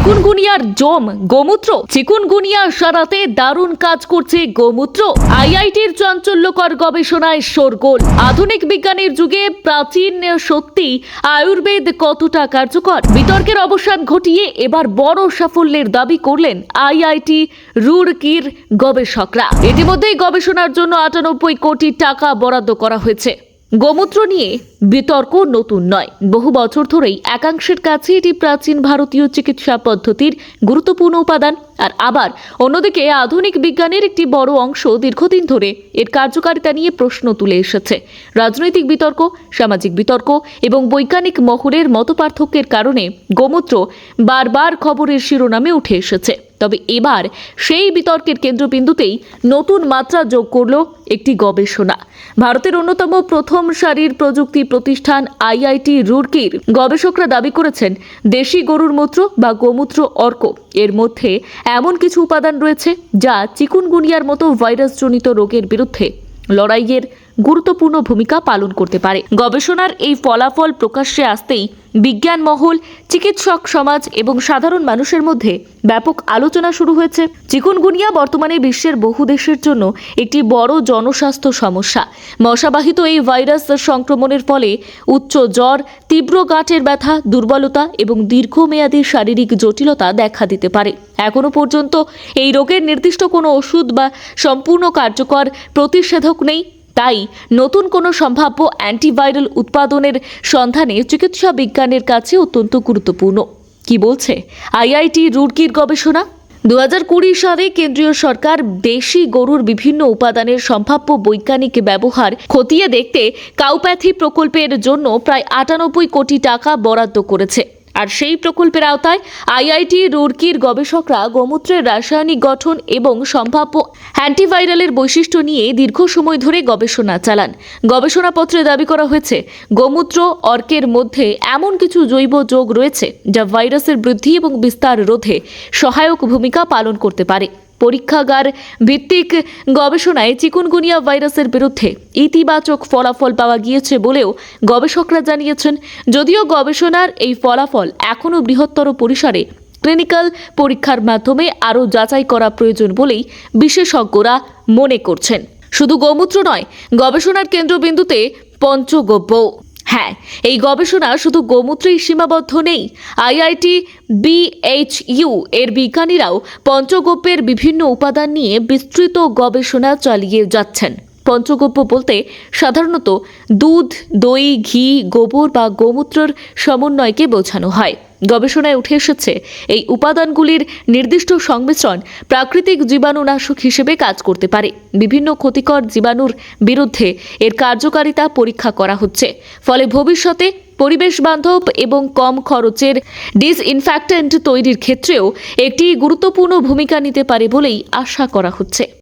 চিকুনগুনিয়ার জম গোমূত্র। চিকুনগুনিয়া সারাতে দারুণ কাজ করছে গোমূত্র। আইআইটির চাঞ্চল্যকর গবেষণায় শোরগোল। আধুনিক বিজ্ঞানের যুগে প্রাচীন সত্যি আয়ুর্বেদ কতটা কার্যকর, বিতর্কের অবসান ঘটিয়ে এবার বড় সাফল্যের দাবি করলেন আইআইটি রুড়কির গবেষকরা। ইতিমধ্যেই গবেষণার জন্য 98 কোটি টাকা বরাদ্দ করা হয়েছে। গোমূত্র নিয়ে বিতর্ক নতুন নয়, বহু বছর ধরেই একাংশের কাছে এটি প্রাচীন ভারতীয় চিকিৎসা পদ্ধতির গুরুত্বপূর্ণ উপাদান। আর আবার অন্যদিকে আধুনিক বিজ্ঞানের একটি বড় অংশ দীর্ঘদিন ধরে এর কার্যকারিতা নিয়ে প্রশ্ন তুলে এসেছে। রাজনৈতিক বিতর্ক, সামাজিক বিতর্ক এবং বৈজ্ঞানিক মহলের মতপার্থক্যের কারণে গোমূত্র বারবার খবরের শিরোনামে উঠে এসেছে। তবে এবার সেই বিতর্কের কেন্দ্রবিন্দুতেই নতুন মাত্রা যোগ করল একটি গবেষণা। ভারতের অন্যতম প্রথম সারির প্রযুক্তি প্রতিষ্ঠান আইআইটি রুড়কির গবেষকরা দাবি করেছেন, দেশি গরুর মূত্র বা গোমূত্র অর্ক এর মধ্যে এমন কিছু উপাদান রয়েছে যা চিকুনগুনিয়ার মতো ভাইরাসজনিত রোগের বিরুদ্ধে লড়াইয়ের গুরুত্বপূর্ণ ভূমিকা পালন করতে পারে। গবেষণার এই ফলাফল প্রকাশ্যে আসতেই বিজ্ঞান মহল, চিকিৎসক সমাজ এবং সাধারণ মানুষের মধ্যে ব্যাপক আলোচনা শুরু হয়েছে। চিকুনগুনিয়া বর্তমানে বিশ্বের বহু দেশের জন্য একটি বড় জনস্বাস্থ্য সমস্যা। মশাবাহিত এই ভাইরাস সংক্রমণের ফলে উচ্চ জ্বর, তীব্র গাঁটের ব্যথা, দুর্বলতা এবং দীর্ঘমেয়াদী শারীরিক জটিলতা দেখা দিতে পারে। এখনো পর্যন্ত এই রোগের নির্দিষ্ট কোনো ওষুধ বা সম্পূর্ণ কার্যকর প্রতিষেধক নেই। তাই নতুন কোনো সম্ভাব্য অ্যান্টিভাইরাল উৎপাদনের সন্ধানে চিকিৎসা বিজ্ঞানের কাছে অত্যন্ত গুরুত্বপূর্ণ। কি বলছে আইআইটি রুড়কির গবেষণা? 2020 সালে কেন্দ্রীয় সরকার দেশি গরুর বিভিন্ন উপাদানের সম্ভাব্য বৈজ্ঞানিক ব্যবহার খতিয়ে দেখতে কাউপ্যাথি প্রকল্পের জন্য প্রায় 98 কোটি টাকা বরাদ্দ করেছে। আর সেই প্রকল্পের আওতায় আইআইটি রুড়কির গবেষকরা গোমূত্রের রাসায়নিক গঠন এবং সম্ভাব্য অ্যান্টিভাইরালের বৈশিষ্ট্য নিয়ে দীর্ঘ সময় ধরে গবেষণা চালান। গবেষণাপত্রে দাবি করা হয়েছে, গোমূত্র অর্কের মধ্যে এমন কিছু জৈব যৌগ রয়েছে যা ভাইরাসের বৃদ্ধি এবং বিস্তার রোধে সহায়ক ভূমিকা পালন করতে পারে। পরীক্ষাগার ভিত্তিক গবেষণায় চিকুনগুনিয়া ভাইরাসের বিরুদ্ধে ইতিবাচক ফলাফল পাওয়া গিয়েছে বলেও গবেষকরা জানিয়েছেন। যদিও গবেষণার এই ফলাফল এখনও বৃহত্তর পরিসরে ক্লিনিক্যাল পরীক্ষার মাধ্যমে আরও যাচাই করা প্রয়োজন বলেই বিশেষজ্ঞরা মনে করছেন। শুধু গোমূত্র নয়, গবেষণার কেন্দ্রবিন্দুতে পঞ্চগব্য। হ্যাঁ, এই গবেষণা শুধু গোমূত্রেই সীমাবদ্ধ নেই। আইআইটি বিএইচইউ এর বিজ্ঞানীরাও পঞ্চগব্যের বিভিন্ন উপাদান নিয়ে বিস্তৃত গবেষণা চালিয়ে যাচ্ছেন। পঞ্চগব্য বলতে সাধারণত দুধ, দই, ঘি, গোবর বা গোমূত্রের সমন্বয়কে বোঝানো হয়। গবেষণায় উঠে এসেছে, এই উপাদানগুলির নির্দিষ্ট সংমিশ্রণ প্রাকৃতিক জীবাণুনাশক হিসেবে কাজ করতে পারে। বিভিন্ন ক্ষতিকর জীবাণুর বিরুদ্ধে এর কার্যকারিতা পরীক্ষা করা হচ্ছে। ফলে ভবিষ্যতে পরিবেশ বান্ধব এবং কম খরচের ডিসইনফেক্ট্যান্ট তৈরির ক্ষেত্রেও একটি গুরুত্বপূর্ণ ভূমিকা নিতে পারে বলেই আশা করা হচ্ছে।